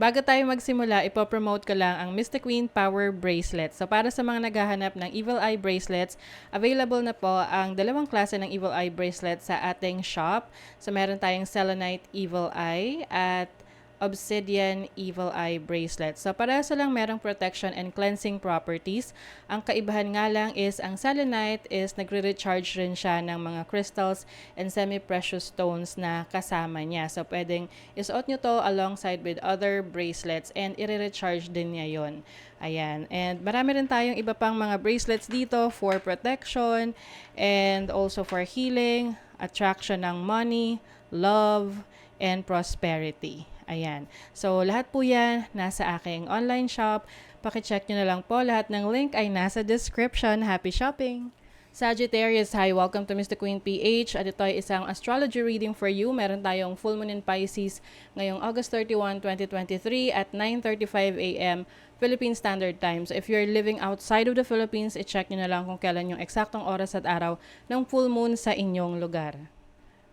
Bago tayo magsimula, ipopromote ko lang ang Mystic Queen Power Bracelet. So para sa mga naghahanap ng Evil Eye Bracelets, available na po ang dalawang klase ng Evil Eye Bracelet sa ating shop. So meron tayong Selenite Evil Eye at Obsidian Evil Eye Bracelet. So parehas lang merong protection and cleansing properties. Ang kaibahan nga lang is ang selenite is nagre-recharge rin siya ng mga crystals and semi-precious stones na kasama niya. So pwedeng isuot nyo to alongside with other bracelets and i-recharge din niya yon. Ayan. And marami rin tayong iba pang mga bracelets dito for protection and also for healing, attraction ng money, love, and prosperity. Ayan. So, lahat po yan nasa aking online shop. Pakicheck nyo na lang po. Lahat ng link ay nasa description. Happy shopping! Sagittarius, hi! Welcome to Mr. Queen PH. At ito ay isang astrology reading for you. Meron tayong full moon in Pisces ngayong August 31, 2023 at 9:35 a.m. Philippine Standard Time. So if you're living outside of the Philippines, i-check nyo na lang kung kailan yung eksaktong oras at araw ng full moon sa inyong lugar.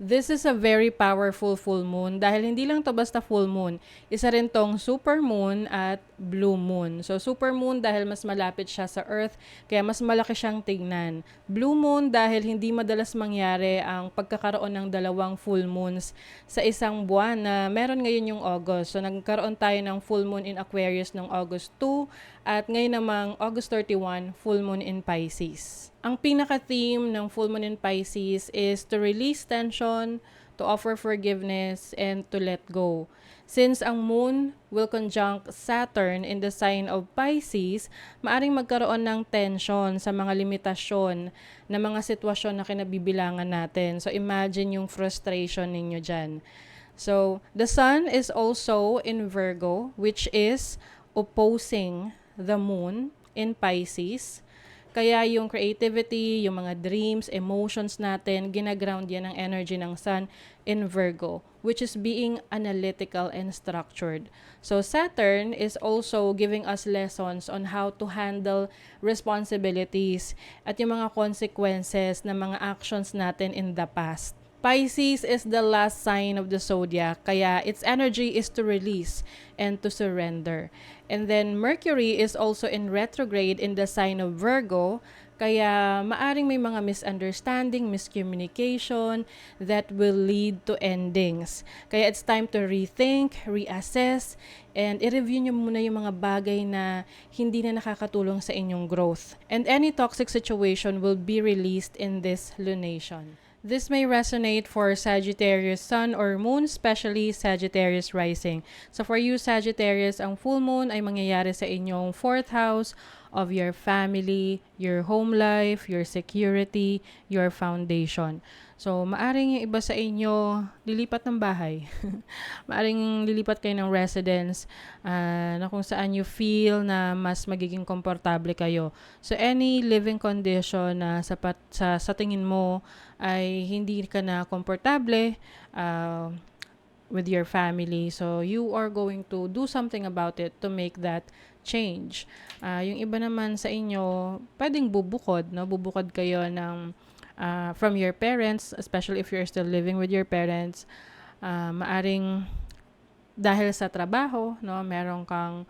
This is a very powerful full moon dahil hindi lang to basta full moon. Isa rin tong super moon at blue moon. So super moon dahil mas malapit siya sa Earth kaya mas malaki siyang tignan. Blue moon dahil hindi madalas mangyari ang pagkakaroon ng dalawang full moons sa isang buwan na meron ngayon yung August. So nagkaroon tayo ng full moon in Aquarius noong August 2 at ngayon namang August 31 full moon in Pisces. Ang pinaka-theme ng full moon in Pisces is to release tension, to offer forgiveness, and to let go. Since ang moon will conjunct Saturn in the sign of Pisces, maaring magkaroon ng tension sa mga limitasyon na mga sitwasyon na kinabibilangan natin. So imagine yung frustration ninyo dyan. So the sun is also in Virgo, which is opposing the moon in Pisces. Kaya yung creativity, yung mga dreams, emotions natin, ginaground yan ng energy ng sun in Virgo, which is being analytical and structured. So Saturn is also giving us lessons on how to handle responsibilities at yung mga consequences ng mga actions natin in the past. Pisces is the last sign of the zodiac, kaya its energy is to release and to surrender. And then Mercury is also in retrograde in the sign of Virgo, kaya maaring may mga misunderstanding, miscommunication that will lead to endings. Kaya it's time to rethink, reassess, and i-review nyo muna yung mga bagay na hindi na nakakatulong sa inyong growth. And any toxic situation will be released in this lunation. This may resonate for Sagittarius Sun or Moon, especially Sagittarius Rising. So for you Sagittarius, ang full moon ay mangyayari sa inyong 4th house of your family, your home life, your security, your foundation. So maaring yung iba sa inyo lilipat ng bahay. Maaring lilipat kayo ng residence na kung saan you feel na mas magiging komportable kayo. So any living condition na sa tingin mo ay hindi ka na komportable with your family. So you are going to do something about it to make that change. Yung iba naman sa inyo, pwedeng bubukod, no? Bubukod kayo ng from your parents, especially if you're still living with your parents. Maaring dahil sa trabaho, no? Meron kang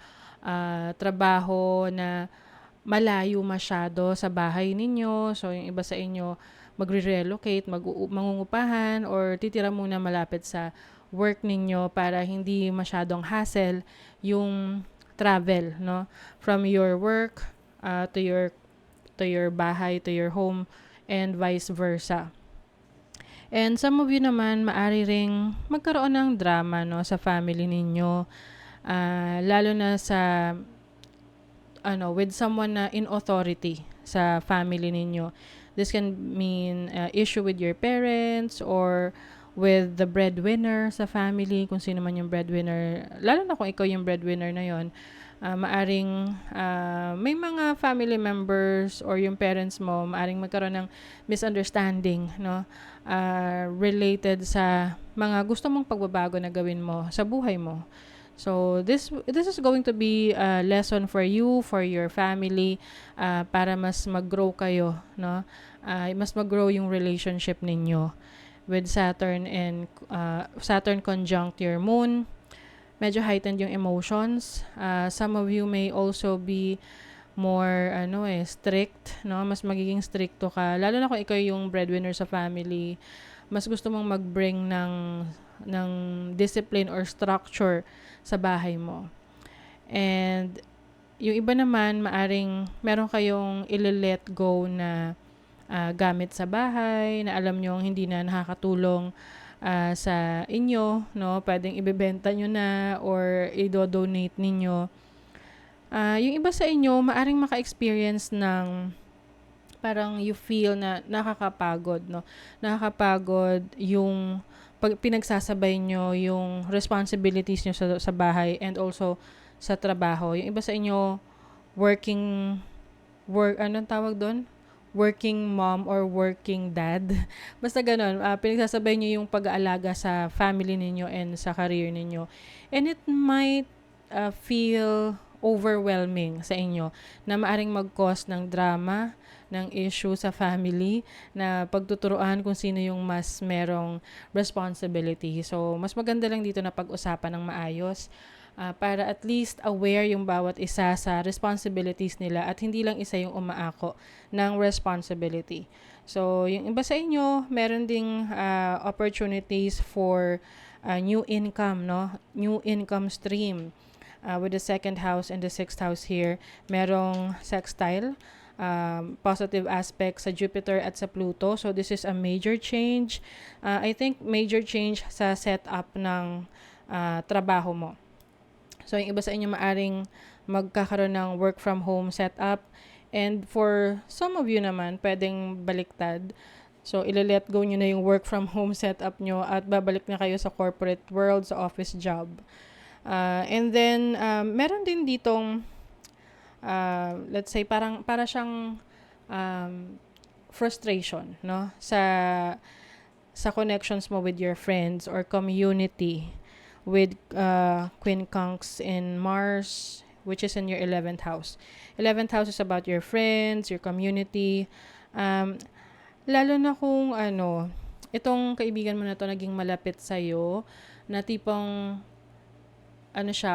trabaho na malayo masyado sa bahay ninyo. So yung iba sa inyo magre-relocate, mangungupahan or titira muna malapit sa work ninyo para hindi masyadong hassle yung travel, no, from your work to your bahay, to your home, and vice versa. And some of you naman maari ring magkaroon ng drama, no, sa family ninyo, lalo na sa with someone na in authority sa family ninyo. This can mean issue with your parents or with the breadwinner sa family, kung sino man yung breadwinner. Lalo na kung ikaw yung breadwinner na yon, maaring may mga family members or yung parents mo, maaring magkaroon ng misunderstanding, no? Related sa mga gusto mong pagbabago na gawin mo sa buhay mo. So this is going to be a lesson for you, for your family, para mas mag-grow kayo, no? Mas mag-grow yung relationship ninyo with Saturn and Saturn conjunct your moon. medyo heightened yung emotions. Some of you may also be more strict, no? Mas magiging stricto ka. Lalo na kung ikaw yung breadwinner sa family, mas gusto mong mag-bring ng discipline or structure sa bahay mo. And yung iba naman, maaring meron kayong ile-let go na gamit sa bahay, na alam nyo hindi na nakakatulong sa inyo, no? Pwedeng ibebenta nyo na or i-donate ninyo. Yung iba sa inyo, maaring maka-experience ng parang you feel na nakakapagod, no? Nakakapagod yung pag pinagsasabay nyo yung responsibilities nyo sa bahay and also sa trabaho. Yung iba sa inyo, anong tawag doon? Working mom or working dad. Basta ganun, pinagsasabay nyo yung pag-aalaga sa family ninyo and sa career ninyo. And it might feel overwhelming sa inyo na maaring mag-cause ng drama, ng issue sa family, na pagtuturuan kung sino yung mas merong responsibility. So, mas maganda lang dito na pag-usapan ng maayos para at least aware yung bawat isa sa responsibilities nila at hindi lang isa yung umaako ng responsibility. So, yung iba sa inyo, meron ding opportunities for new income, no? New income stream. With the second house and the sixth house here, merong sextile, positive aspect sa Jupiter at sa Pluto. So, this is a major change. I think major change sa setup ng trabaho mo. So, yung iba sa inyo maaring magkakaroon ng work from home setup. And for some of you naman, pwedeng baliktad. So, ile-let go nyo na yung work from home setup nyo at babalik na kayo sa corporate world, sa office job. And then, meron din ditong, let's say, para siyang frustration, no? Sa connections mo with your friends or community with Queen Conks in Mars, which is in your 11th house. 11th house is about your friends, your community. Lalo na kung itong kaibigan mo na to naging malapit sa'yo, na tipong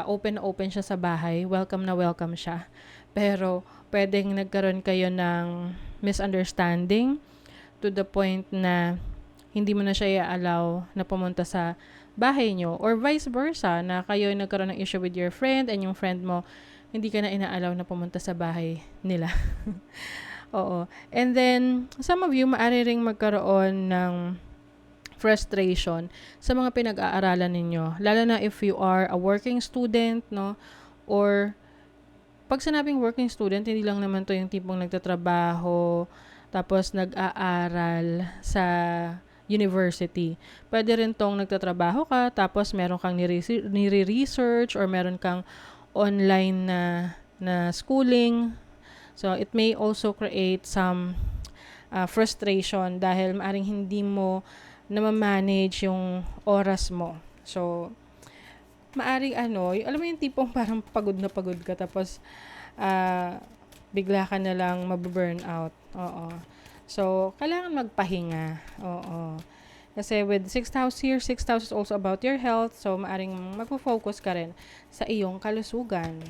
open na open siya sa bahay, welcome na welcome siya. Pero, pwedeng nagkaroon kayo ng misunderstanding to the point na hindi mo na siya i-allow na pumunta sa bahay nyo. Or vice versa, na kayo nagkaroon ng issue with your friend and yung friend mo, hindi ka na ina-allow na pumunta sa bahay nila. Oo. And then, some of you, maaari ring magkaroon ng frustration sa mga pinag-aaralan ninyo. Lalo na if you are a working student, no? Or, pag sinabing working student, hindi lang naman to yung tipong nagtatrabaho, tapos nag-aaral sa university. Pwede rin tong nagtatrabaho ka, tapos meron kang nire-research or meron kang online na schooling. So, it may also create some frustration dahil maaring hindi mo na ma-manage yung oras mo. So, maaring alam mo yung tipong parang pagod na pagod ka tapos bigla ka na lang mababurn out. Oo. So, kailangan magpahinga. Oo. Kasi with 6th house here, 6th house is also about your health. So, maaring magpo-focus ka rin sa iyong kalusugan.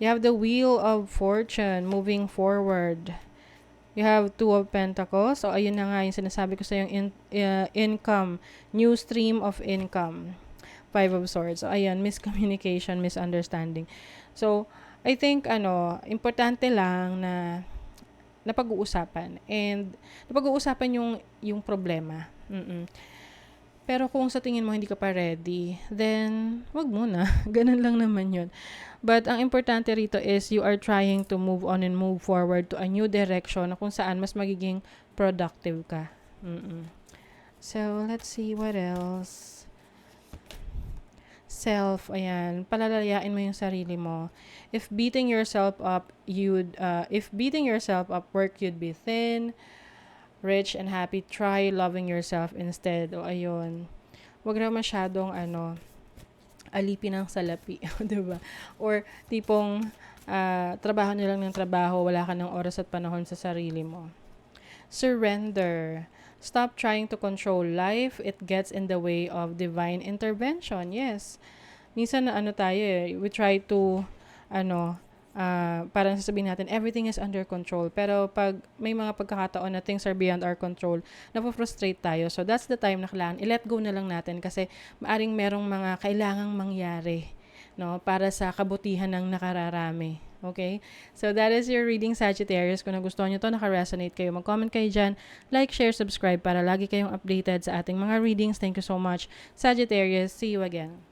You have the Wheel of Fortune moving forward. You have Two of Pentacles. So, ayun na nga yung sinasabi ko sa yung income, new stream of income. Five of Swords. So, ayun, miscommunication, misunderstanding. So, I think, importante lang na napag-uusapan. And, napag-uusapan yung problema. Pero kung sa tingin mo hindi ka pa ready, then, wag muna. Ganun lang naman yun. But ang importante rito is you are trying to move on and move forward to a new direction na kung saan mas magiging productive ka. So, let's see what else. Self, ayan. Palalayain mo yung sarili mo. If beating yourself up work, you'd be thin, rich, and happy. Try loving yourself instead. O, ayun. Wag na masyadong, alipin ng salapi, diba? Or tipong trabaho nilang ng trabaho, wala ka ng oras at panahon sa sarili mo. Surrender. Stop trying to control life. It gets in the way of divine intervention. Yes. minsan na ano tayo eh, we try to, ano, parang sasabihin natin, everything is under control. Pero pag may mga pagkakataon na things are beyond our control, napofrustrate tayo. So, that's the time na kailangan, i-let go na lang natin kasi maaring merong mga kailangang mangyari, no, para sa kabutihan ng nakararami. Okay? So, that is your reading, Sagittarius. Kung nagustuhan nyo to, naka-resonate kayo, mag-comment kayo dyan, like, share, subscribe para lagi kayong updated sa ating mga readings. Thank you so much, Sagittarius. See you again.